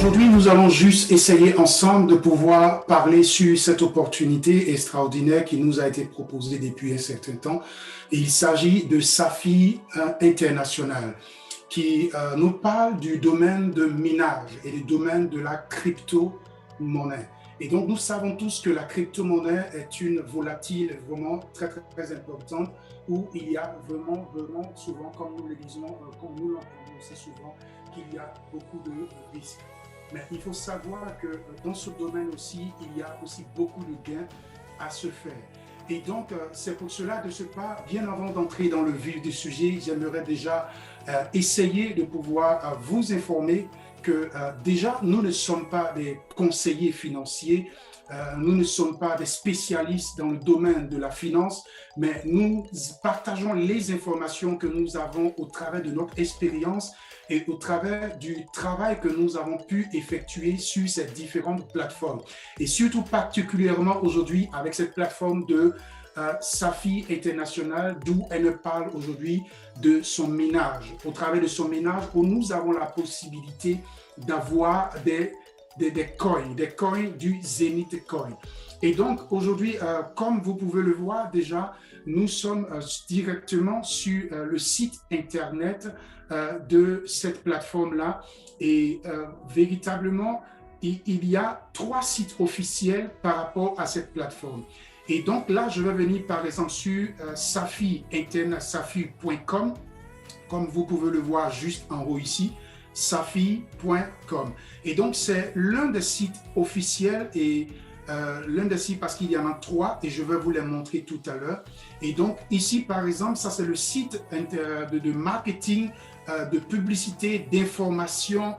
aujourd'hui, nous allons juste essayer ensemble de pouvoir parler sur cette opportunité extraordinaire qui nous a été proposée depuis un certain temps. Et il s'agit de Safi International qui nous parle du domaine de minage et du domaine de la crypto-monnaie. Et donc, nous savons tous que la crypto-monnaie est une volatile vraiment très, très, très importante où il y a vraiment, vraiment souvent, comme nous le disons, comme nous l'entendons aussi souvent, qu'il y a beaucoup de risques. Mais il faut savoir que dans ce domaine aussi, il y a aussi beaucoup de gains à se faire. Et donc, c'est pour cela, de ce pas, bien avant d'entrer dans le vif du sujet, j'aimerais déjà essayer de pouvoir vous informer que déjà, nous ne sommes pas des conseillers financiers, nous ne sommes pas des spécialistes dans le domaine de la finance, mais nous partageons les informations que nous avons au travers de notre expérience et au travers du travail que nous avons pu effectuer sur ces différentes plateformes. Et surtout particulièrement aujourd'hui avec cette plateforme de Safi International, d'où elle parle aujourd'hui de son minage. Au travers de son minage, où nous avons la possibilité d'avoir des coins du Zenith Coin. Et donc aujourd'hui, comme vous pouvez le voir déjà, nous sommes directement sur le site internet de cette plateforme-là. Et véritablement, il y a 3 sites officiels par rapport à cette plateforme. Et donc là, je vais venir par exemple sur safi.com, comme vous pouvez le voir juste en haut ici, safi.com. Et donc, c'est l'un des sites officiels et l'un des sites parce qu'il y en a 3 et je vais vous les montrer tout à l'heure. Et donc, ici, par exemple, ça, c'est le site de marketing, de publicité, d'information,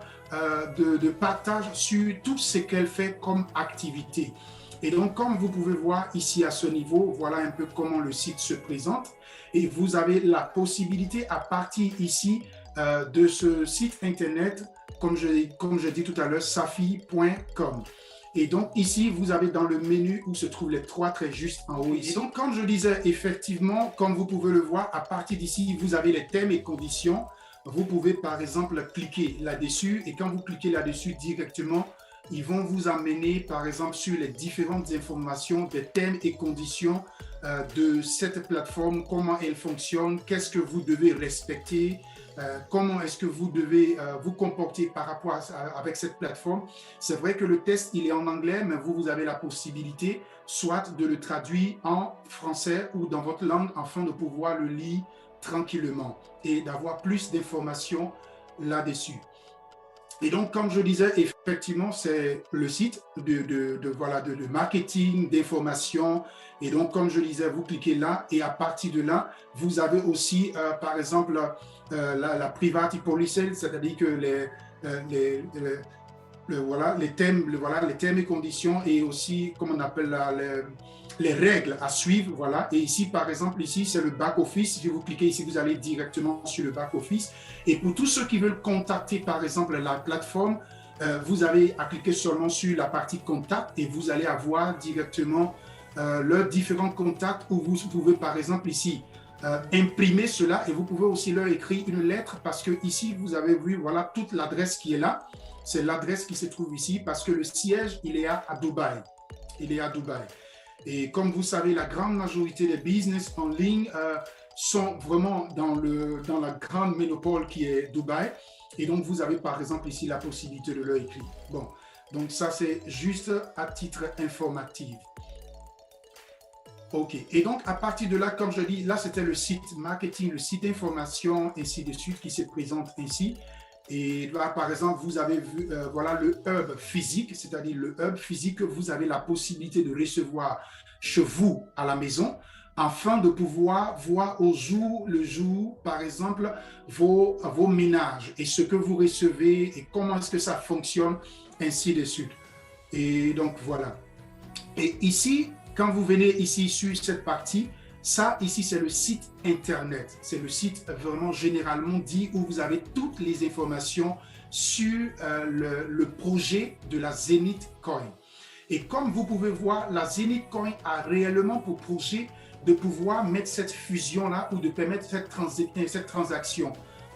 de partage sur tout ce qu'elle fait comme activité. Et donc, comme vous pouvez voir ici à ce niveau, voilà un peu comment le site se présente. Et vous avez la possibilité à partir ici de ce site internet, comme je dis tout à l'heure, safi.com. Et donc ici, vous avez dans le menu où se trouvent les 3 traits juste en haut ici. Et donc, comme je disais, effectivement, comme vous pouvez le voir, à partir d'ici, vous avez les thèmes et conditions. Vous pouvez par exemple cliquer là-dessus et quand vous cliquez là-dessus directement, ils vont vous amener par exemple sur les différentes informations des thèmes et conditions de cette plateforme, comment elle fonctionne, qu'est-ce que vous devez respecter, comment est-ce que vous devez vous comporter par rapport avec cette plateforme. C'est vrai que le test, il est en anglais, mais vous avez la possibilité soit de le traduire en français ou dans votre langue afin de pouvoir le lire tranquillement et d'avoir plus d'informations là-dessus. Et donc, comme je disais, effectivement, c'est le site de marketing, d'information. Et donc, comme je disais, vous cliquez là et à partir de là, vous avez aussi, par exemple, la privacy policy, c'est-à-dire que les thèmes et conditions et aussi, comme on appelle les règles à suivre, voilà. Et ici, par exemple, ici, c'est le back-office. Si vous cliquez ici, vous allez directement sur le back-office. Et pour tous ceux qui veulent contacter, par exemple, la plateforme, vous avez à cliquer seulement sur la partie contact et vous allez avoir directement leurs différents contacts où vous pouvez, par exemple, ici, imprimer cela et vous pouvez aussi leur écrire une lettre parce que ici, vous avez vu, voilà, toute l'adresse qui est là. C'est l'adresse qui se trouve ici parce que le siège, il est à Dubaï. Il est à Dubaï. Et comme vous savez, la grande majorité des business en ligne sont vraiment dans la grande métropole qui est Dubaï. Et donc, vous avez par exemple ici la possibilité de leur écrire. Bon, donc ça, c'est juste à titre informatif. OK. Et donc, à partir de là, comme je dis, là, c'était le site marketing, le site d'information, ainsi de suite, qui se présente ici. Et là, par exemple, vous avez vu, voilà le hub physique, c'est-à-dire le hub physique que vous avez la possibilité de recevoir chez vous à la maison, afin de pouvoir voir au jour le jour, par exemple, vos minages et ce que vous recevez et comment est-ce que ça fonctionne, ainsi de suite. Et donc, voilà. Et ici, quand vous venez ici sur cette partie, ça, ici, c'est le site Internet. C'est le site vraiment généralement dit où vous avez toutes les informations sur le projet de la Zenith Coin. Et comme vous pouvez voir, la Zenith Coin a réellement pour projet de pouvoir mettre cette fusion-là ou de permettre cette transaction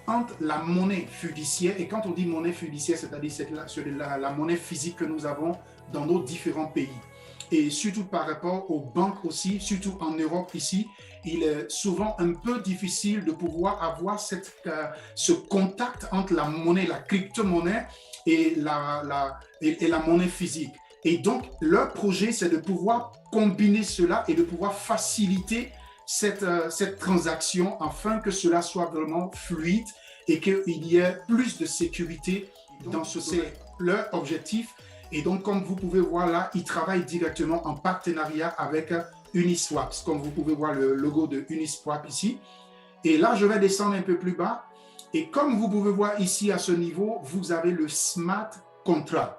entre la monnaie fiduciaire, et quand on dit monnaie fiduciaire, c'est-à-dire c'est la monnaie physique que nous avons dans nos différents pays. Et surtout par rapport aux banques aussi, surtout en Europe ici, il est souvent un peu difficile de pouvoir avoir ce contact entre la monnaie, la crypto-monnaie et la monnaie physique. Et donc, leur projet, c'est de pouvoir combiner cela et de pouvoir faciliter cette transaction afin que cela soit vraiment fluide et qu'il y ait plus de sécurité dans ce. C'est leur objectif. Et donc, comme vous pouvez voir là, ils travaillent directement en partenariat avec Uniswap. Comme vous pouvez voir le logo de Uniswap ici. Et là, je vais descendre un peu plus bas. Et comme vous pouvez voir ici à ce niveau, vous avez le smart contract.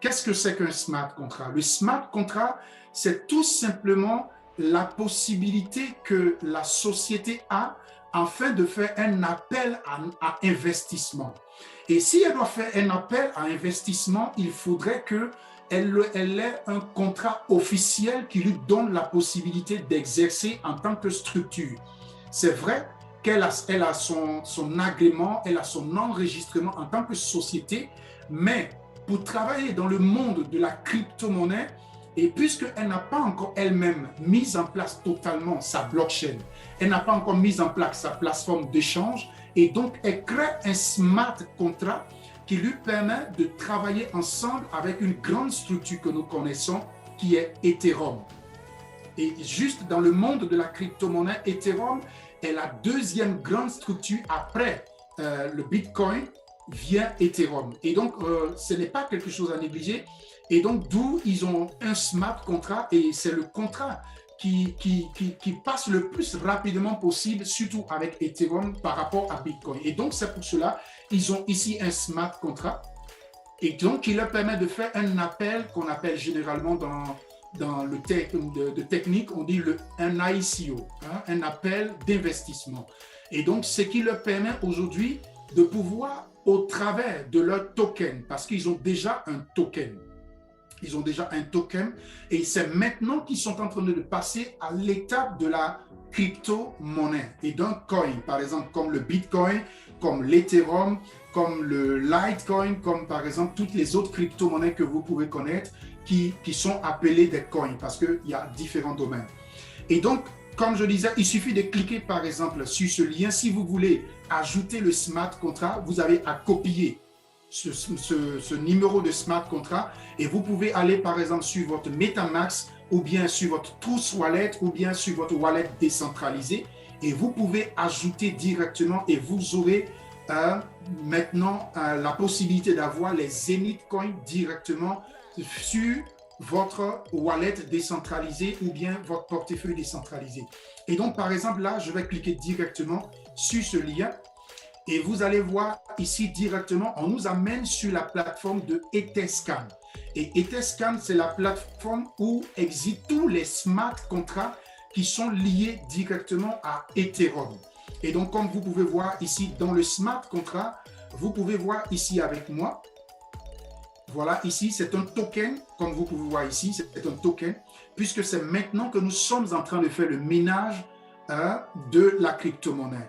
Qu'est-ce que c'est qu'un smart contract? Le smart contract, c'est tout simplement la possibilité que la société a afin de faire un appel à investissement. Et si elle doit faire un appel à investissement, il faudrait qu'elle ait un contrat officiel qui lui donne la possibilité d'exercer en tant que structure. C'est vrai qu'elle a son agrément, elle a son enregistrement en tant que société, mais pour travailler dans le monde de la crypto-monnaie, et puisqu'elle n'a pas encore elle-même mis en place totalement sa blockchain, elle n'a pas encore mis en place sa plateforme d'échange, et donc elle crée un smart contract qui lui permet de travailler ensemble avec une grande structure que nous connaissons, qui est Ethereum. Et juste dans le monde de la crypto-monnaie, Ethereum est la deuxième grande structure après le Bitcoin, via Ethereum. Et donc, ce n'est pas quelque chose à négliger. Et donc, d'où ils ont un smart contract, et c'est le contrat qui passe le plus rapidement possible, surtout avec Ethereum par rapport à Bitcoin. Et donc, c'est pour cela ils ont ici un smart contract. Et donc, il leur permet de faire un appel qu'on appelle généralement dans le de technique, on dit un ICO, hein, un appel d'investissement. Et donc, ce qui leur permet aujourd'hui de pouvoir, au travers de leur token, parce qu'ils ont déjà un token, et c'est maintenant qu'ils sont en train de passer à l'étape de la crypto-monnaie et d'un coin, par exemple comme le Bitcoin, comme l'Ethereum, comme le Litecoin, comme par exemple toutes les autres crypto-monnaies que vous pouvez connaître qui sont appelées des coins parce qu'il y a différents domaines. Et donc, comme je disais, il suffit de cliquer par exemple sur ce lien. Si vous voulez ajouter le smart contract, vous avez à copier ce numéro de smart contract et vous pouvez aller par exemple sur votre MetaMask ou bien sur votre Trust Wallet ou bien sur votre wallet décentralisé et vous pouvez ajouter directement et vous aurez maintenant la possibilité d'avoir les Zenith Coins directement sur votre wallet décentralisé ou bien votre portefeuille décentralisé. Et donc par exemple là, je vais cliquer directement sur ce lien. Et vous allez voir ici directement, on nous amène sur la plateforme de Etherscan. Et Etherscan, c'est la plateforme où existent tous les smart contracts qui sont liés directement à Ethereum. Et donc, comme vous pouvez voir ici dans le smart contract, vous pouvez voir ici avec moi. Voilà, ici, c'est un token, comme vous pouvez voir ici, c'est un token, puisque c'est maintenant que nous sommes en train de faire le ménage de la crypto-monnaie.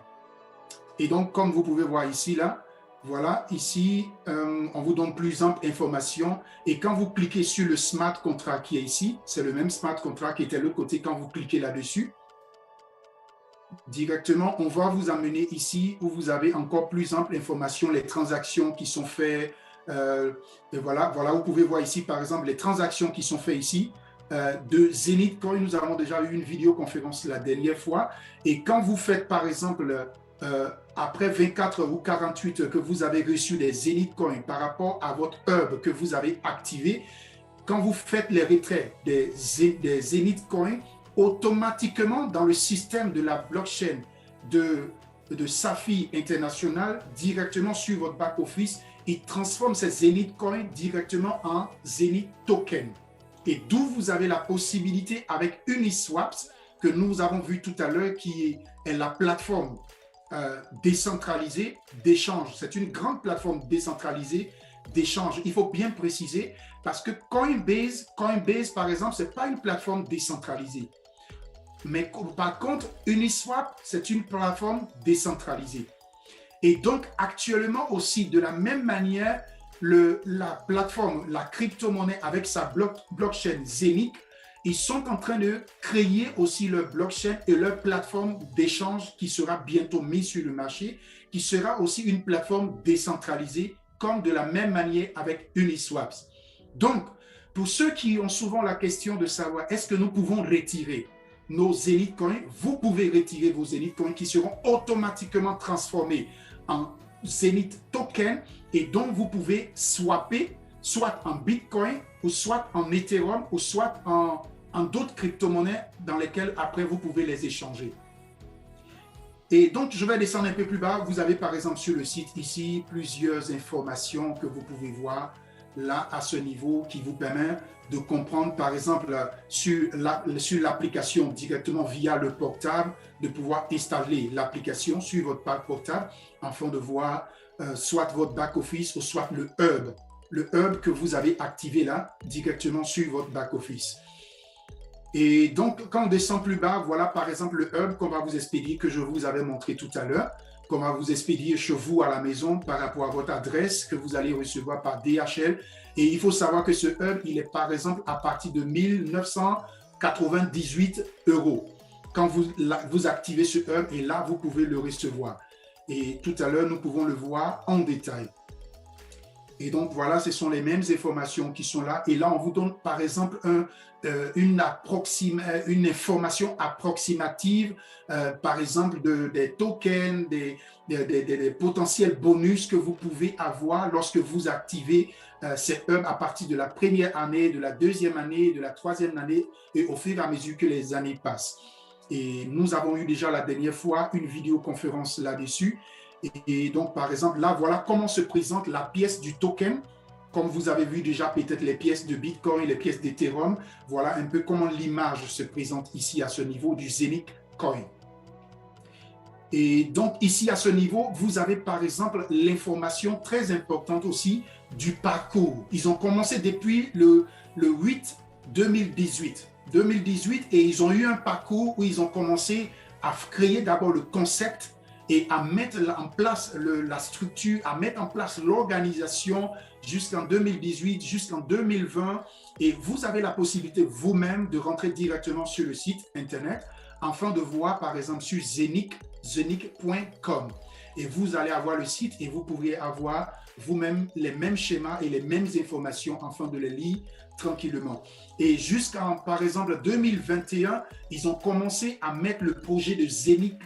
Et donc, comme vous pouvez voir ici, là, voilà, ici, on vous donne plus ample information. Et quand vous cliquez sur le smart contract qui est ici, c'est le même smart contract qui était de l'autre côté quand vous cliquez là-dessus. Directement, on va vous amener ici où vous avez encore plus ample information, les transactions qui sont faites. Et voilà, vous pouvez voir ici, par exemple, les transactions qui sont faites ici. De Zenith Coin, nous avons déjà eu une vidéoconférence la dernière fois. Et quand vous faites, par exemple, après 24 ou 48 que vous avez reçu des Zenith Coins par rapport à votre hub que vous avez activé, quand vous faites les retraits des Zenith Coins, automatiquement dans le système de la blockchain de Safi International, directement sur votre back-office, il transforme ces Zenith Coins directement en Zenith Token. Et d'où vous avez la possibilité avec Uniswap, que nous avons vu tout à l'heure, qui est la plateforme décentralisée d'échange. C'est une grande plateforme décentralisée d'échange. Il faut bien préciser parce que Coinbase par exemple, ce n'est pas une plateforme décentralisée. Mais par contre, Uniswap, c'est une plateforme décentralisée. Et donc, actuellement aussi, de la même manière, la plateforme, la crypto-monnaie avec sa blockchain Zenic, ils sont en train de créer aussi leur blockchain et leur plateforme d'échange qui sera bientôt mise sur le marché, qui sera aussi une plateforme décentralisée, comme de la même manière avec Uniswaps. Donc, pour ceux qui ont souvent la question de savoir est-ce que nous pouvons retirer nos Zenith Coins, vous pouvez retirer vos Zenith Coins qui seront automatiquement transformés en Zenith Token et dont vous pouvez swapper soit en Bitcoin ou soit en Ethereum ou soit en d'autres crypto-monnaies dans lesquelles après vous pouvez les échanger. Et donc, je vais descendre un peu plus bas. Vous avez par exemple sur le site ici plusieurs informations que vous pouvez voir là à ce niveau qui vous permet de comprendre par exemple sur l'application directement via le portable, de pouvoir installer l'application sur votre portable afin de voir soit votre back-office ou soit le hub que vous avez activé là directement sur votre back-office. Et donc, quand on descend plus bas, voilà par exemple le hub qu'on va vous expédier, que je vous avais montré tout à l'heure, qu'on va vous expédier chez vous à la maison par rapport à votre adresse que vous allez recevoir par DHL. Et il faut savoir que ce hub, il est par exemple à partir de 1998 €. Quand vous activez ce hub, et là, vous pouvez le recevoir. Et tout à l'heure, nous pouvons le voir en détail. Et donc, voilà, ce sont les mêmes informations qui sont là. Et là, on vous donne, par exemple, une information approximative, par exemple, des tokens, des potentiels bonus que vous pouvez avoir lorsque vous activez ces hubs à partir de la première année, de la deuxième année, de la troisième année, et au fur et à mesure que les années passent. Et nous avons eu déjà la dernière fois une vidéoconférence là-dessus. Et donc, par exemple, là, voilà comment se présente la pièce du token. Comme vous avez vu déjà peut-être les pièces de Bitcoin, les pièces d'Ethereum, voilà un peu comment l'image se présente ici à ce niveau du Zenith Coin. Et donc, ici à ce niveau, vous avez par exemple l'information très importante aussi du parcours. Ils ont commencé depuis le 8 2018 et ils ont eu un parcours où ils ont commencé à créer d'abord le concept et à mettre en place la structure, à mettre en place l'organisation jusqu'en 2018, jusqu'en 2020. Et vous avez la possibilité vous-même de rentrer directement sur le site Internet afin de voir, par exemple, sur zenic.com. Et vous allez avoir le site et vous pourrez avoir vous-même les mêmes schémas et les mêmes informations afin de les lire tranquillement. Et jusqu'en, par exemple, 2021, ils ont commencé à mettre le projet de Zenith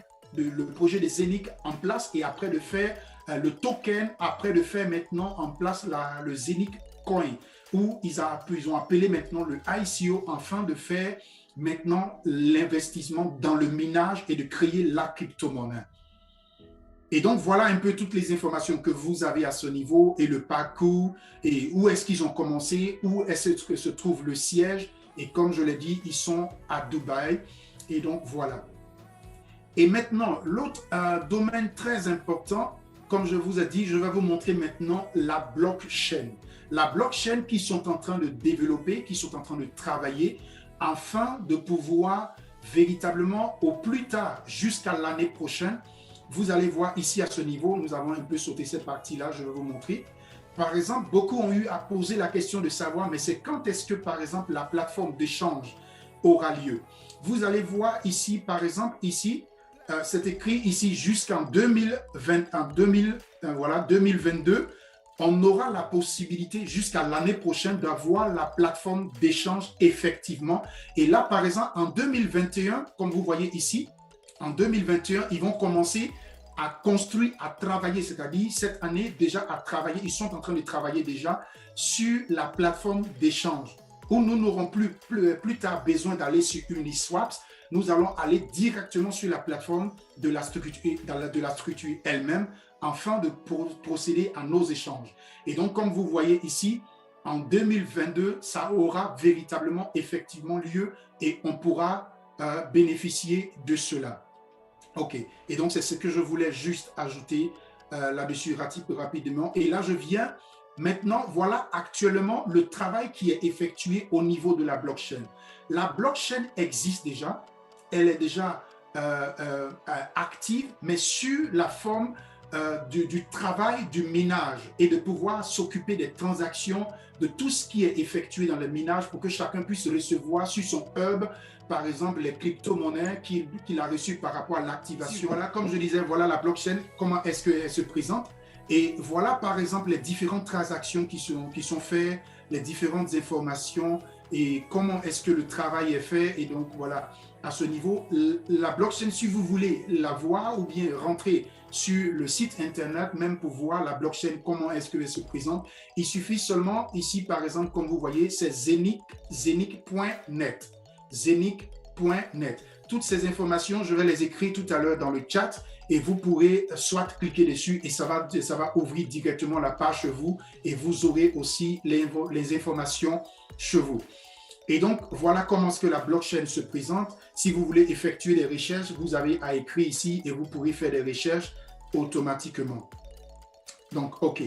en place et après de faire le token, après de faire maintenant en place le Zenith Coin, où ils ont appelé maintenant le ICO afin de faire maintenant l'investissement dans le minage et de créer la crypto-monnaie. Et donc, voilà un peu toutes les informations que vous avez à ce niveau et le parcours et où est-ce qu'ils ont commencé, où est-ce que se trouve le siège. Et comme je l'ai dit, ils sont à Dubaï. Et donc, voilà. Et maintenant, l'autre domaine très important, comme je vous ai dit, je vais vous montrer maintenant la blockchain. La blockchain qu'ils sont en train de développer, qui sont en train de travailler afin de pouvoir véritablement, au plus tard, jusqu'à l'année prochaine, vous allez voir ici à ce niveau, nous avons un peu sauté cette partie-là, je vais vous montrer. Par exemple, beaucoup ont eu à poser la question de savoir, mais c'est quand est-ce que, par exemple, la plateforme d'échange aura lieu? Vous allez voir ici, par exemple, ici, c'est écrit ici jusqu'en 2022, on aura la possibilité jusqu'à l'année prochaine d'avoir la plateforme d'échange effectivement. Et là, par exemple, en 2021, comme vous voyez ici, en 2021, ils vont commencer à construire, à travailler, c'est-à-dire cette année déjà à travailler, ils sont en train de travailler déjà sur la plateforme d'échange où nous n'aurons plus tard besoin d'aller sur Uniswaps. Nous allons aller directement sur la plateforme de la structure elle-même afin de procéder à nos échanges. Et donc, comme vous voyez ici, en 2022, ça aura véritablement, effectivement lieu et on pourra bénéficier de cela. OK. Et donc, c'est ce que je voulais juste ajouter là-dessus rapidement. Et là, je viens maintenant, voilà actuellement le travail qui est effectué au niveau de la blockchain. La blockchain existe déjà. Elle est déjà active, mais sur la forme du travail du minage et de pouvoir s'occuper des transactions, de tout ce qui est effectué dans le minage pour que chacun puisse recevoir sur son hub, par exemple, les crypto-monnaies qu'il a reçues par rapport à l'activation. Voilà, comme je disais, voilà la blockchain, comment est-ce qu'elle se présente. Et voilà, par exemple, les différentes transactions qui sont faites, les différentes informations et comment est-ce que le travail est fait. Et donc, voilà, à ce niveau, la blockchain, si vous voulez la voir ou bien rentrer sur le site Internet, même pour voir la blockchain, comment est-ce qu'elle se présente, il suffit seulement, ici, par exemple, comme vous voyez, c'est zenic.net. Zenic.net. Toutes ces informations, je vais les écrire tout à l'heure dans le chat et vous pourrez soit cliquer dessus et ça va ouvrir directement la page chez vous et vous aurez aussi les informations chez vous. Et donc, voilà comment est-ce que la blockchain se présente. Si vous voulez effectuer des recherches, vous avez à écrire ici et vous pourrez faire des recherches automatiquement. Donc, OK.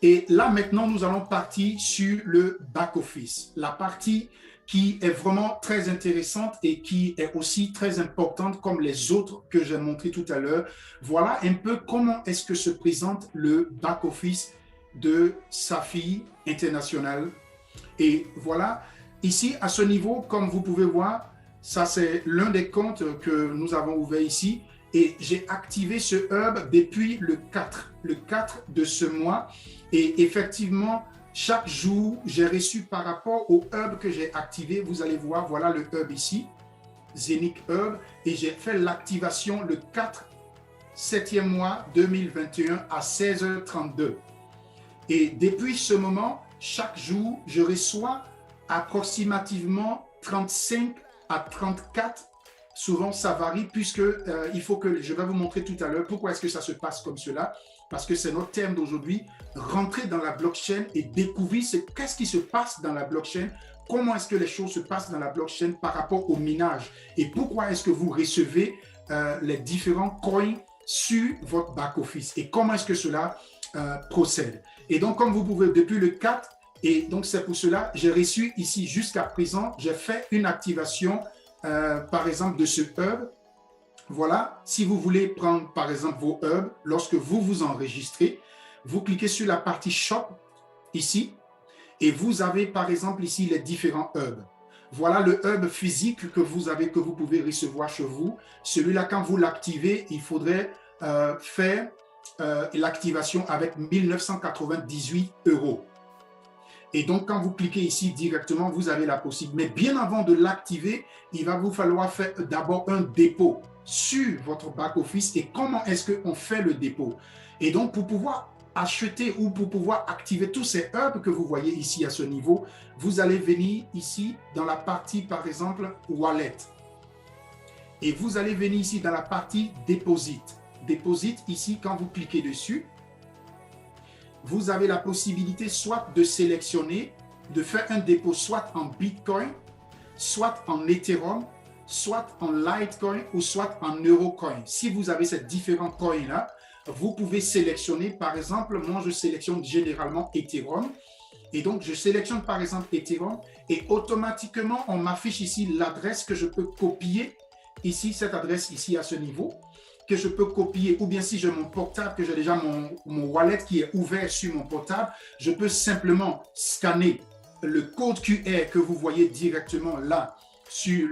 Et là, maintenant, nous allons partir sur le back-office. La partie qui est vraiment très intéressante et qui est aussi très importante comme les autres que j'ai montré tout à l'heure. Voilà un peu comment est-ce que se présente le back-office de Safi International. Et voilà, ici, à ce niveau, comme vous pouvez voir, ça c'est l'un des comptes que nous avons ouvert ici. Et j'ai activé ce hub depuis le 4 de ce mois. Et effectivement, chaque jour, j'ai reçu par rapport au hub que j'ai activé, vous allez voir, voilà le hub ici, Zenic Hub, et j'ai fait l'activation le 4 7e mois 2021 à 16h32. Et depuis ce moment, chaque jour, je reçois approximativement 35 à 34. Souvent, ça varie puisque il faut que, je vais vous montrer tout à l'heure pourquoi est-ce que ça se passe comme cela. Parce que c'est notre thème d'aujourd'hui, rentrer dans la blockchain et découvrir qu'est-ce qui se passe dans la blockchain, comment est-ce que les choses se passent dans la blockchain par rapport au minage et pourquoi est-ce que vous recevez les différents coins sur votre back-office et comment est-ce que cela procède. Et donc, comme vous pouvez, depuis le 4, et donc c'est pour cela, j'ai reçu ici jusqu'à présent, j'ai fait une activation, par exemple, de ce hub. Voilà, si vous voulez prendre par exemple vos hubs, lorsque vous vous enregistrez, vous cliquez sur la partie Shop ici et vous avez par exemple ici les différents hubs. Voilà le hub physique que vous avez, que vous pouvez recevoir chez vous. Celui-là, quand vous l'activez, il faudrait faire l'activation avec 1998 €. Et donc, quand vous cliquez ici directement, vous avez la possibilité. Mais bien avant de l'activer, il va vous falloir faire d'abord un dépôt sur votre back-office. Et comment est-ce qu'on fait le dépôt? Et donc, pour pouvoir acheter ou pour pouvoir activer tous ces hubs que vous voyez ici à ce niveau, vous allez venir ici dans la partie, par exemple, Wallet. Et vous allez venir ici dans la partie Deposit. Deposit, ici, quand vous cliquez dessus, vous avez la possibilité soit de sélectionner, de faire un dépôt soit en Bitcoin, soit en Ethereum, soit en Litecoin ou soit en Eurocoin. Si vous avez ces différents coins-là, vous pouvez sélectionner, par exemple, moi je sélectionne généralement Ethereum. Et donc, je sélectionne par exemple Ethereum et automatiquement, on m'affiche ici l'adresse que je peux copier, ici, cette adresse ici à ce niveau, que je peux copier, ou bien si j'ai mon portable, que j'ai déjà mon wallet qui est ouvert sur mon portable, je peux simplement scanner le code QR que vous voyez directement là sur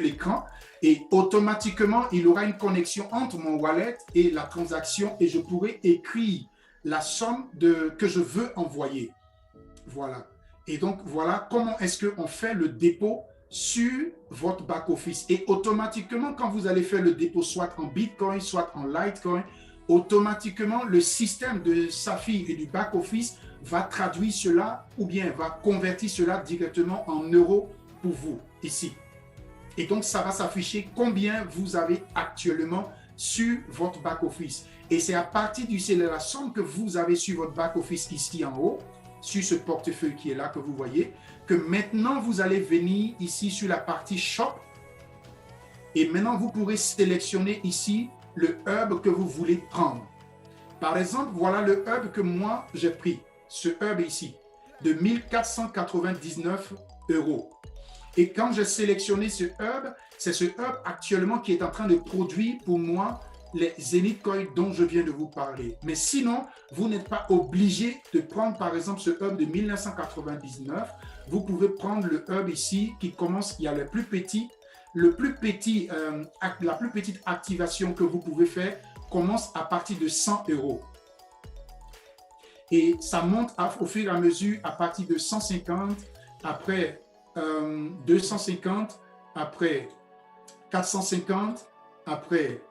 l'écran et automatiquement, il aura une connexion entre mon wallet et la transaction et je pourrai écrire la somme que je veux envoyer. Voilà. Et donc, voilà comment est-ce qu'on fait le dépôt sur votre back-office. Et automatiquement, quand vous allez faire le dépôt soit en Bitcoin, soit en Litecoin, automatiquement, le système de Safi et du back-office va traduire cela ou bien va convertir cela directement en euros pour vous, ici. Et donc, ça va s'afficher combien vous avez actuellement sur votre back-office. Et c'est à partir de la somme que vous avez sur votre back-office ici en haut, sur ce portefeuille qui est là que vous voyez, que maintenant vous allez venir ici sur la partie Shop et maintenant vous pourrez sélectionner ici le hub que vous voulez prendre. Par exemple, voilà le hub que moi j'ai pris, ce hub ici, de 1499 €. Et quand j'ai sélectionné ce hub, c'est ce hub actuellement qui est en train de produire pour moi les Zenith Coin dont je viens de vous parler. Mais sinon, vous n'êtes pas obligé de prendre par exemple ce hub de 1999. Vous pouvez prendre le hub ici qui commence, il y a la plus petite activation que vous pouvez faire commence à partir de 100 euros. Et ça monte au fur et à mesure à partir de 150, après 250, après 450, après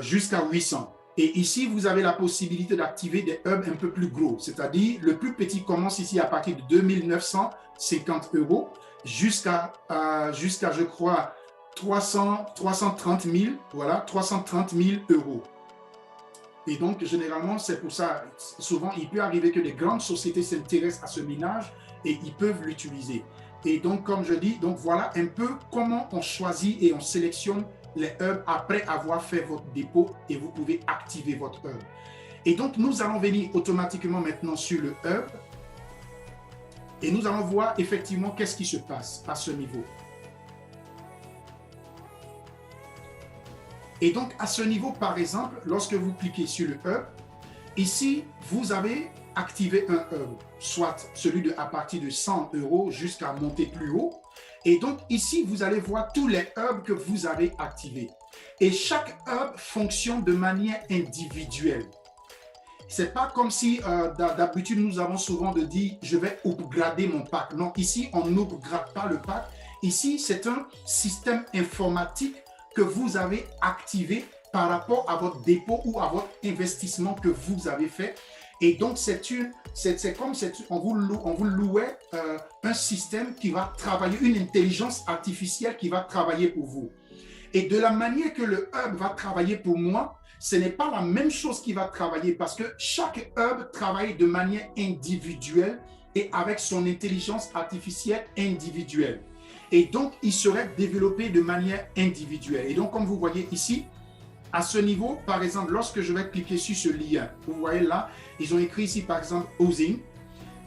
jusqu'à 800. Et ici, vous avez la possibilité d'activer des hubs un peu plus gros, c'est-à-dire le plus petit commence ici à partir de 2950 euros jusqu'à, je crois, 330 000, voilà, 330 000 euros. Et donc, généralement, c'est pour ça, souvent, il peut arriver que des grandes sociétés s'intéressent à ce minage et ils peuvent l'utiliser. Et donc, comme je dis, donc voilà un peu comment on choisit et on sélectionne les hubs après avoir fait votre dépôt et vous pouvez activer votre hub. Et donc, nous allons venir automatiquement maintenant sur le hub et nous allons voir effectivement qu'est-ce qui se passe à ce niveau. Et donc, à ce niveau, par exemple, lorsque vous cliquez sur le hub, ici, vous avez activé un hub, soit celui à partir de 100 euros jusqu'à monter plus haut. Et donc, ici, vous allez voir tous les hubs que vous avez activés. Et chaque hub fonctionne de manière individuelle. Ce n'est pas comme si d'habitude, nous avons souvent de dire, je vais upgrader mon pack. Non, ici, on n'upgrade pas le pack. Ici, c'est un système informatique que vous avez activé par rapport à votre dépôt ou à votre investissement que vous avez fait. Et donc, c'est comme on vous louait un système qui va travailler, une intelligence artificielle qui va travailler pour vous. Et de la manière que le hub va travailler pour moi, ce n'est pas la même chose qui va travailler parce que chaque hub travaille de manière individuelle et avec son intelligence artificielle individuelle. Et donc, il serait développé de manière individuelle. Et donc, comme vous voyez ici, à ce niveau, par exemple, lorsque je vais cliquer sur ce lien, vous voyez là, ils ont écrit ici, par exemple, Housing.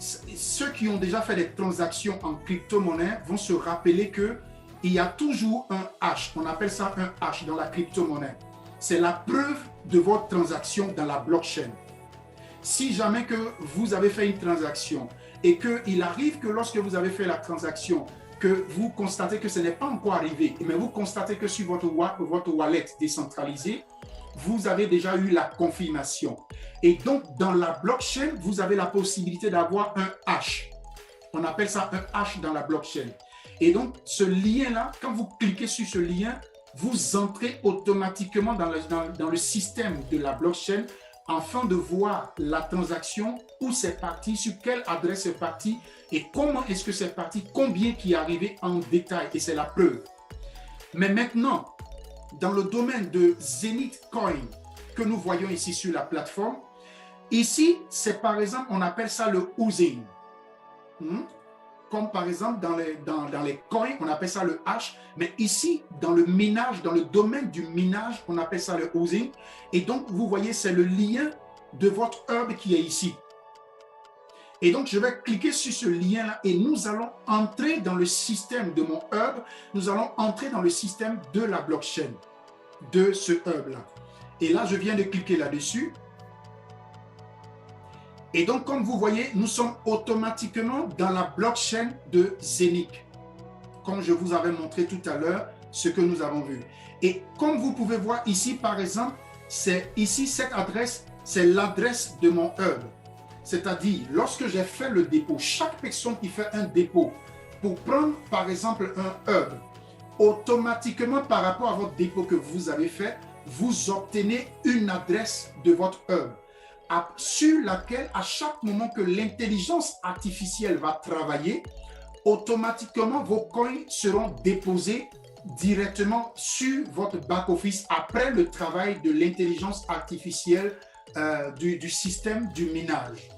Ceux qui ont déjà fait des transactions en crypto-monnaie vont se rappeler qu'il y a toujours un hash. On appelle ça un hash dans la crypto-monnaie. C'est la preuve de votre transaction dans la blockchain. Si jamais que vous avez fait une transaction et qu'il arrive que lorsque vous avez fait la transaction, que vous constatez que ce n'est pas encore arrivé, mais vous constatez que sur votre wallet décentralisé, vous avez déjà eu la confirmation. Et donc, dans la blockchain, vous avez la possibilité d'avoir un hash. On appelle ça un hash dans la blockchain. Et donc, ce lien-là, quand vous cliquez sur ce lien, vous entrez automatiquement dans le système de la blockchain afin de voir la transaction, où c'est parti, sur quelle adresse c'est parti et comment est-ce que c'est parti, combien qui est arrivé en détail, et c'est la preuve. Mais maintenant, dans le domaine de Zenith Coin que nous voyons ici sur la plateforme, ici, c'est par exemple, on appelle ça le housing. Comme par exemple dans les coins, on appelle ça le hash, mais ici, dans le minage, dans le domaine du minage, on appelle ça le housing. Et donc, vous voyez, c'est le lien de votre hub qui est ici. Et donc, je vais cliquer sur ce lien-là et nous allons entrer dans le système de mon hub, nous allons entrer dans le système de la blockchain, de ce hub-là. Et là, je viens de cliquer là-dessus. Et donc, comme vous voyez, nous sommes automatiquement dans la blockchain de Zenith. Comme je vous avais montré tout à l'heure, ce que nous avons vu. Et comme vous pouvez voir ici, par exemple, c'est ici, cette adresse, c'est l'adresse de mon hub. C'est-à-dire, lorsque j'ai fait le dépôt, chaque personne qui fait un dépôt, pour prendre, par exemple, un hub, automatiquement, par rapport à votre dépôt que vous avez fait, vous obtenez une adresse de votre hub, sur laquelle, à chaque moment que l'intelligence artificielle va travailler, automatiquement, vos coins seront déposés directement sur votre back-office après le travail de l'intelligence artificielle du système du minage.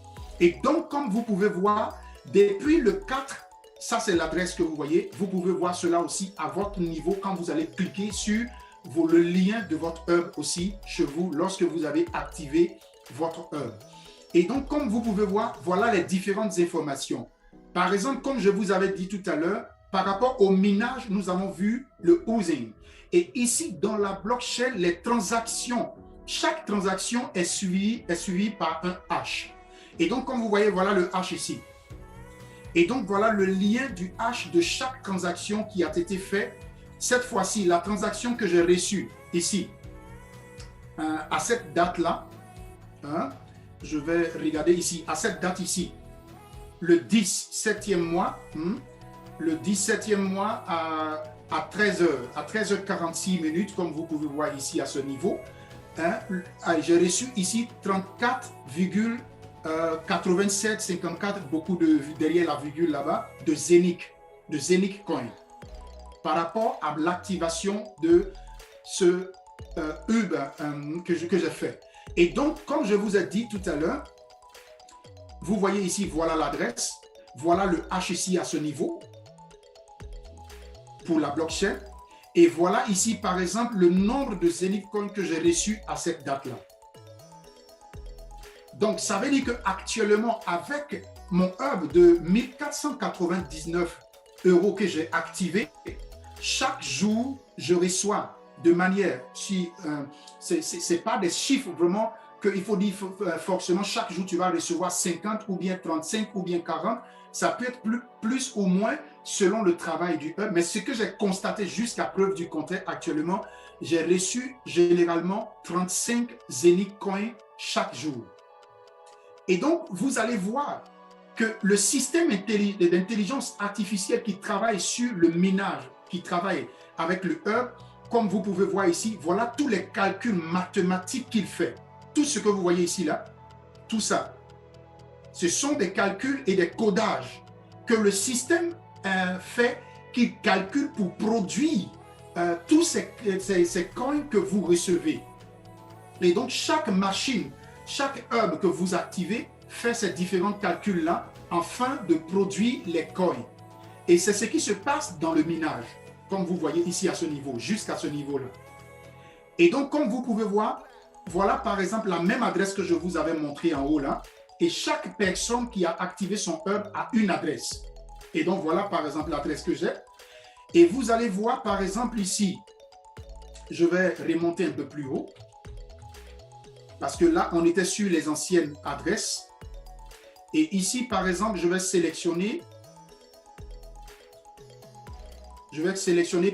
Et donc, comme vous pouvez voir, depuis le 4, ça c'est l'adresse que vous voyez, vous pouvez voir cela aussi à votre niveau quand vous allez cliquer sur le lien de votre hub aussi chez vous lorsque vous avez activé votre hub. Et donc, comme vous pouvez voir, voilà les différentes informations. Par exemple, comme je vous avais dit tout à l'heure, Par rapport au minage, nous avons vu le housing. Et ici, dans la blockchain, les transactions, chaque transaction est suivie par un hash. Et donc, comme vous voyez, voilà le hash ici. Et donc, voilà le lien du hash de chaque transaction qui a été fait. Cette fois-ci, la transaction que j'ai reçue ici, à cette date-là, je vais regarder ici, à cette date ici, le 17e mois, le 17e mois à 13h, à 13h46 minutes, comme vous pouvez voir ici à ce niveau, j'ai reçu ici 34,8754, beaucoup de derrière la virgule là-bas, de Zenic Coin, par rapport à l'activation de ce Uber que j'ai fait. Et donc, comme je vous ai dit tout à l'heure, vous voyez ici, voilà l'adresse, voilà le hash ici à ce niveau pour la blockchain. Et voilà ici, par exemple, le nombre de Zenith Coin que j'ai reçu à cette date-là. Donc, ça veut dire qu'actuellement, avec mon hub de 1499 € que j'ai activé, chaque jour, je reçois de manière, c'est pas des chiffres vraiment qu'il faut dire forcément chaque jour tu vas recevoir 50 ou bien 35 ou bien 40, ça peut être plus ou moins selon le travail du hub, mais ce que j'ai constaté jusqu'à preuve du contraire actuellement, j'ai reçu généralement 35 Zenith Coin chaque jour. Et donc, vous allez voir que le système d'intelligence artificielle qui travaille sur le minage, qui travaille avec le hub, comme vous pouvez voir ici, voilà tous les calculs mathématiques qu'il fait. Tout ce que vous voyez ici, là, tout ça, ce sont des calculs et des codages que le système fait, qu'il calcule pour produire tous ces coins que vous recevez. Et donc, chaque machine, chaque hub que vous activez fait ces différents calculs-là afin de produire les coins. Et c'est ce qui se passe dans le minage, comme vous voyez ici à ce niveau, jusqu'à ce niveau-là. Et donc, comme vous pouvez voir, voilà par exemple la même adresse que je vous avais montrée en haut là. Et chaque personne qui a activé son hub a une adresse. Et donc, voilà par exemple l'adresse que j'ai. Et vous allez voir par exemple ici, je vais remonter un peu plus haut. Parce que là, on était sur les anciennes adresses. Et ici, par exemple, je vais sélectionner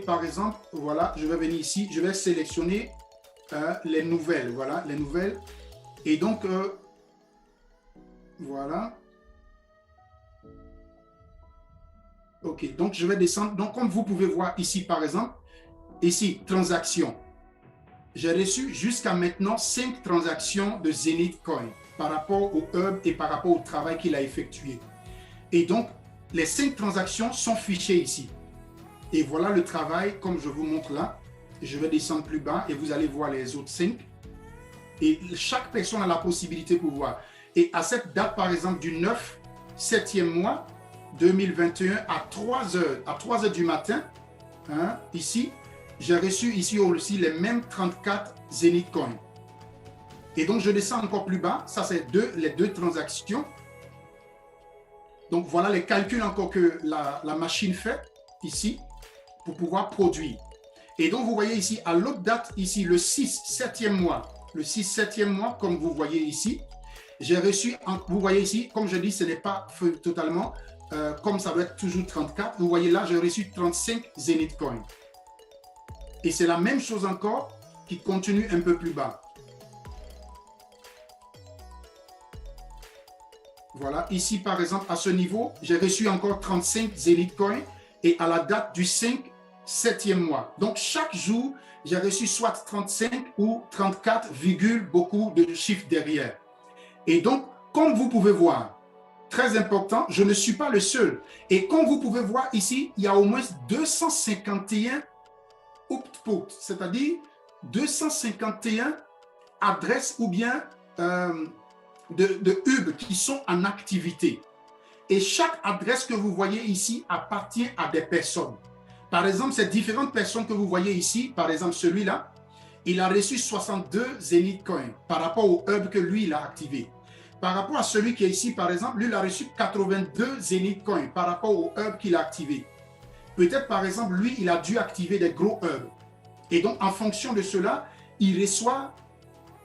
par exemple, voilà, je vais venir ici, je vais sélectionner les nouvelles, voilà, les nouvelles. Et donc, voilà. OK, donc je vais descendre. Donc, comme vous pouvez voir ici, par exemple, ici, transactions. J'ai reçu jusqu'à maintenant 5 transactions de Zenith Coin par rapport au hub et par rapport au travail qu'il a effectué. Et donc, les 5 transactions sont fichées ici. Et voilà le travail, comme je vous montre là. Je vais descendre plus bas et vous allez voir les autres 5. Et chaque personne a la possibilité pour voir. Et à cette date, par exemple, du 9, 7e mois 2021, à 3 heures du matin, ici, j'ai reçu ici aussi les mêmes 34 Zenith Coin. Et donc, je descends encore plus bas. Ça, c'est les deux transactions. Donc, voilà les calculs encore que la machine fait ici pour pouvoir produire. Et donc, vous voyez ici, à l'autre date, ici, le 6, 7e mois. Le 6, 7e mois, comme vous voyez ici, j'ai reçu, vous voyez ici, comme je dis, ce n'est pas totalement, comme ça doit être toujours 34. Vous voyez là, j'ai reçu 35 Zenith Coin. Et c'est la même chose encore qui continue un peu plus bas. Voilà, ici par exemple, à ce niveau, j'ai reçu encore 35 Zenith Coin et à la date du 5, 7e mois. Donc chaque jour, j'ai reçu soit 35 ou 34, beaucoup de chiffres derrière. Et donc, comme vous pouvez voir, très important, je ne suis pas le seul. Et comme vous pouvez voir ici, il y a au moins 251 outputs, c'est-à-dire 251 adresses ou bien de hubs qui sont en activité. Et chaque adresse que vous voyez ici appartient à des personnes. Par exemple, ces différentes personnes que vous voyez ici, par exemple celui-là, il a reçu 62 Zenith Coin par rapport au hub que lui, il a activé. Par rapport à celui qui est ici, par exemple, lui, il a reçu 82 Zenith Coin par rapport au hub qu'il a activé. Peut-être, par exemple, lui, il a dû activer des gros hubs. Et donc, en fonction de cela, il reçoit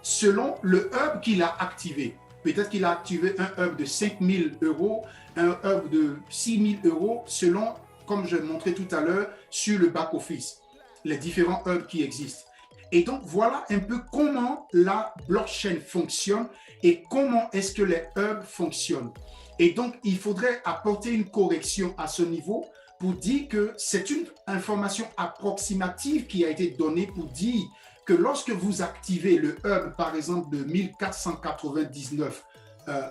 selon le hub qu'il a activé. Peut-être qu'il a activé un hub de 5 000 euros, un hub de 6 000 euros, selon, comme je montrais tout à l'heure, sur le back-office, les différents hubs qui existent. Et donc, voilà un peu comment la blockchain fonctionne et comment est-ce que les hubs fonctionnent. Et donc, il faudrait apporter une correction à ce niveau pour dire que c'est une information approximative qui a été donnée pour dire que lorsque vous activez le hub, par exemple, de 1499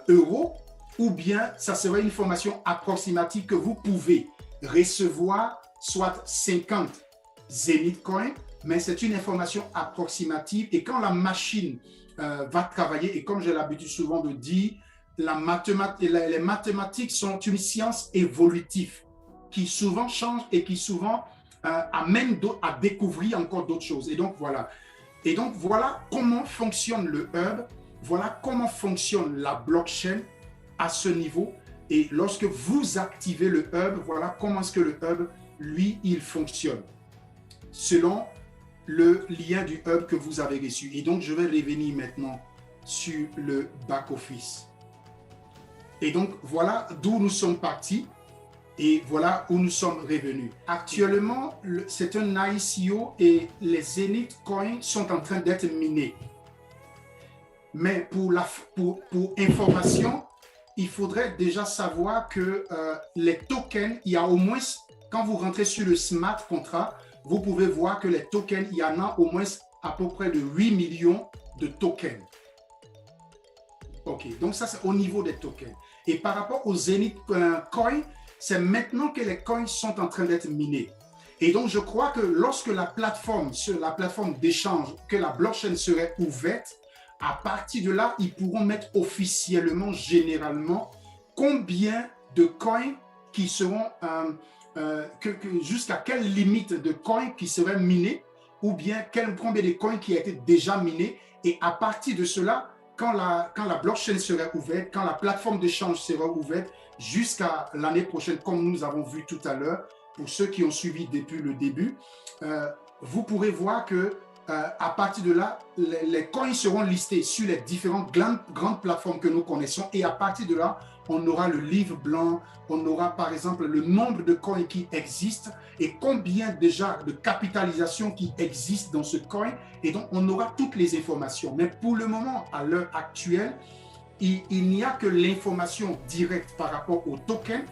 euros, ou bien ça serait une information approximative que vous pouvez recevoir soit 50 Zenith Coin, mais c'est une information approximative. Et quand la machine va travailler, et comme j'ai l'habitude souvent de dire, les mathématiques sont une science évolutive qui souvent change et qui souvent amène à découvrir encore d'autres choses. Et donc voilà comment fonctionne le hub, voilà comment fonctionne la blockchain à ce niveau. Et lorsque vous activez le hub, voilà comment est-ce que le hub, lui, il fonctionne selon le lien du hub que vous avez reçu. Et donc, je vais revenir maintenant sur le back-office. Et donc, voilà d'où nous sommes partis et voilà où nous sommes revenus. Actuellement, c'est un ICO et les Zenith Coins sont en train d'être minés. Mais pour information, il faudrait déjà savoir que les tokens, il y a au moins, quand vous rentrez sur le smart contract, vous pouvez voir que les tokens, il y en a au moins à peu près de 8 millions de tokens. OK, donc ça c'est au niveau des tokens. Et par rapport aux Zenith Coin, c'est maintenant que les coins sont en train d'être minés. Et donc je crois que lorsque la plateforme d'échange, que la blockchain serait ouverte, à partir de là, ils pourront mettre officiellement, généralement, combien de coins qui seront, jusqu'à quelle limite de coins qui seraient minés, ou bien combien de coins qui a été déjà minés. Et à partir de cela, quand la blockchain serait ouverte, quand la plateforme d'échange sera ouverte, jusqu'à l'année prochaine, comme nous avons vu tout à l'heure, pour ceux qui ont suivi depuis le début, vous pourrez voir que à partir de là, les coins seront listés sur les différentes grandes plateformes que nous connaissons et à partir de là, on aura le livre blanc, on aura par exemple le nombre de coins qui existent et combien déjà de capitalisation qui existe dans ce coin et donc on aura toutes les informations. Mais pour le moment, à l'heure actuelle, il n'y a que l'information directe par rapport au token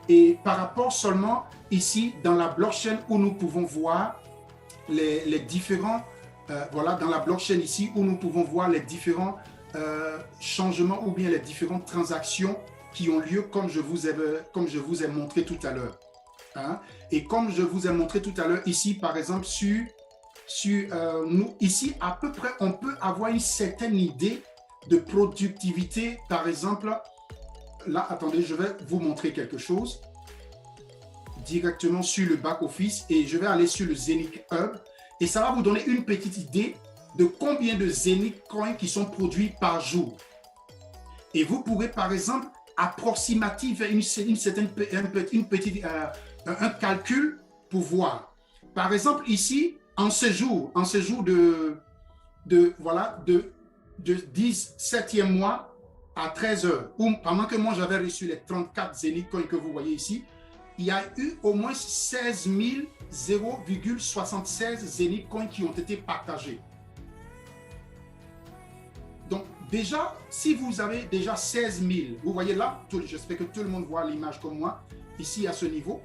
et par rapport seulement ici dans la blockchain où nous pouvons voir les différents, voilà, dans la blockchain ici où nous pouvons voir les différents changements ou bien les différentes transactions qui ont lieu comme je vous ai montré tout à l'heure. Hein? Et comme je vous ai montré tout à l'heure ici, par exemple, nous, ici, à peu près, on peut avoir une certaine idée de productivité. Par exemple, là, attendez, je vais vous montrer quelque chose directement sur le back-office et je vais aller sur le Zenith Hub et ça va vous donner une petite idée de combien de Zenith Coins qui sont produits par jour. Et vous pourrez par exemple approximative un calcul pour voir. Par exemple ici, en ce jour de 17e mois à 13 heures, ou pendant que moi j'avais reçu les 34 Zenith Coins que vous voyez ici, il y a eu au moins 16 000,76 Zenith Coins qui ont été partagés. Donc déjà, si vous avez déjà 16 000, vous voyez là, j'espère que tout le monde voit l'image comme moi, ici à ce niveau,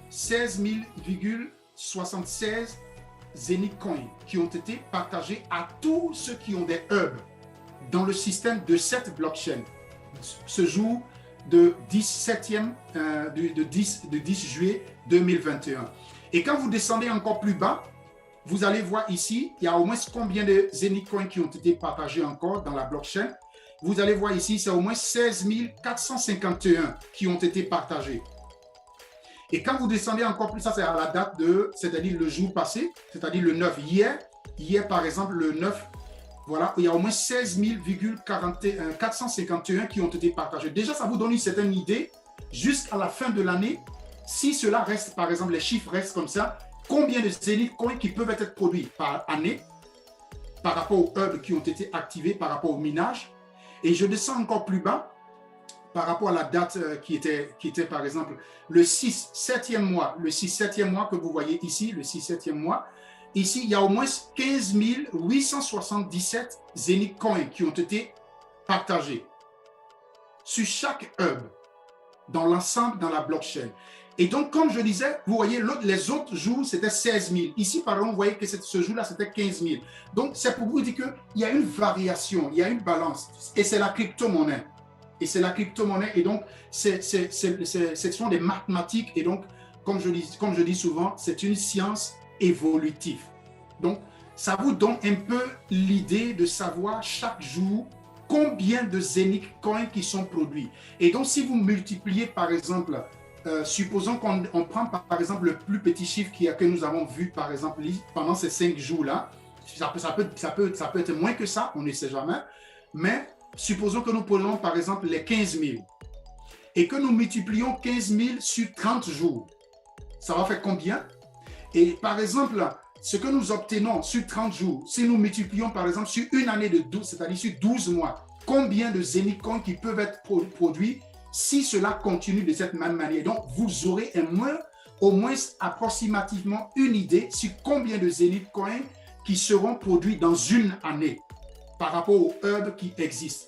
16 000,76 Zenith Coins qui ont été partagés à tous ceux qui ont des hubs dans le système de cette blockchain. Ce jour de 10 juillet 2021. Et quand vous descendez encore plus bas, vous allez voir ici, il y a au moins combien de Zenith Coins qui ont été partagés encore dans la blockchain. Vous allez voir ici, c'est au moins 16 451 qui ont été partagés. Et quand vous descendez encore plus, ça c'est à la date c'est-à-dire le jour passé, c'est-à-dire le 9 hier. Hier par exemple, le 9, voilà, il y a au moins 16 451 qui ont été partagés. Déjà, ça vous donne une certaine idée. Jusqu'à la fin de l'année, si cela reste, par exemple, les chiffres restent comme ça, combien de Zenith Coin qui peuvent être produits par année par rapport aux hubs qui ont été activés, par rapport au minage. Et je descends encore plus bas par rapport à la date qui était par exemple le 6-7e mois, le 6-7e mois que vous voyez ici, le 6-7e mois. Ici, il y a au moins 15 877 Zenith Coins qui ont été partagés sur chaque hub dans l'ensemble, dans la blockchain. Et donc, comme je disais, vous voyez, les autres jours, c'était 16 000. Ici, par exemple, vous voyez que ce jour-là, c'était 15 000. Donc, c'est pour vous dire qu'il y a une variation, il y a une balance. Et c'est la crypto-monnaie. Et c'est la crypto-monnaie. Et donc, ce sont des mathématiques. Et donc, comme je dis souvent, c'est une science évolutive. Donc, ça vous donne un peu l'idée de savoir chaque jour combien de Zenith Coins qui sont produits. Et donc, si vous multipliez, par exemple, supposons qu'on prend par exemple le plus petit chiffre que nous avons vu par exemple pendant ces 5 jours-là, ça peut être moins que ça, on ne sait jamais, mais supposons que nous prenons par exemple les 15 000 et que nous multiplions 15 000 sur 30 jours. Ça va faire combien? Et par exemple, ce que nous obtenons sur 30 jours, si nous multiplions par exemple sur une année de 12, c'est-à-dire sur 12 mois, combien de Zenith Coins qui peuvent être produits si cela continue de cette même manière. Donc, vous aurez au moins approximativement une idée sur combien de Zenith Coins qui seront produits dans une année par rapport aux hubs qui existent.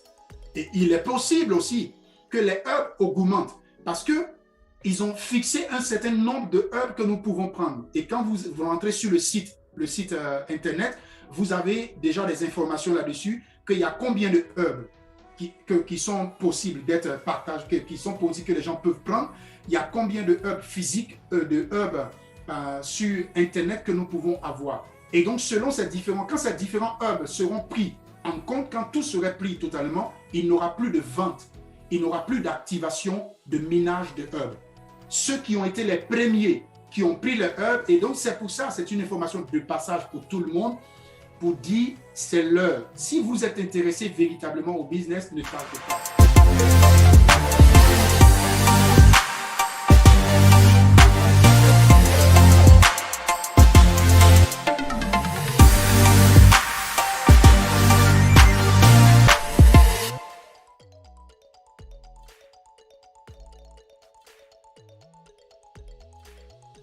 Et il est possible aussi que les hubs augmentent parce qu'ils ont fixé un certain nombre de hubs que nous pouvons prendre. Et quand vous rentrez sur le site Internet, vous avez déjà des informations là-dessus, qu'il y a combien de hubs qui sont possibles d'être partagés, qui sont possibles que les gens peuvent prendre. Il y a combien de hubs physiques, de hubs sur Internet que nous pouvons avoir. Et donc, selon quand ces différents hubs seront pris en compte, quand tout serait pris totalement, il n'aura plus de vente, il n'aura plus d'activation de minage de hubs. Ceux qui ont été les premiers qui ont pris le hub, et donc c'est pour ça, c'est une information de passage pour tout le monde, pour dire c'est l'heure. Si vous êtes intéressé véritablement au business, ne partez pas.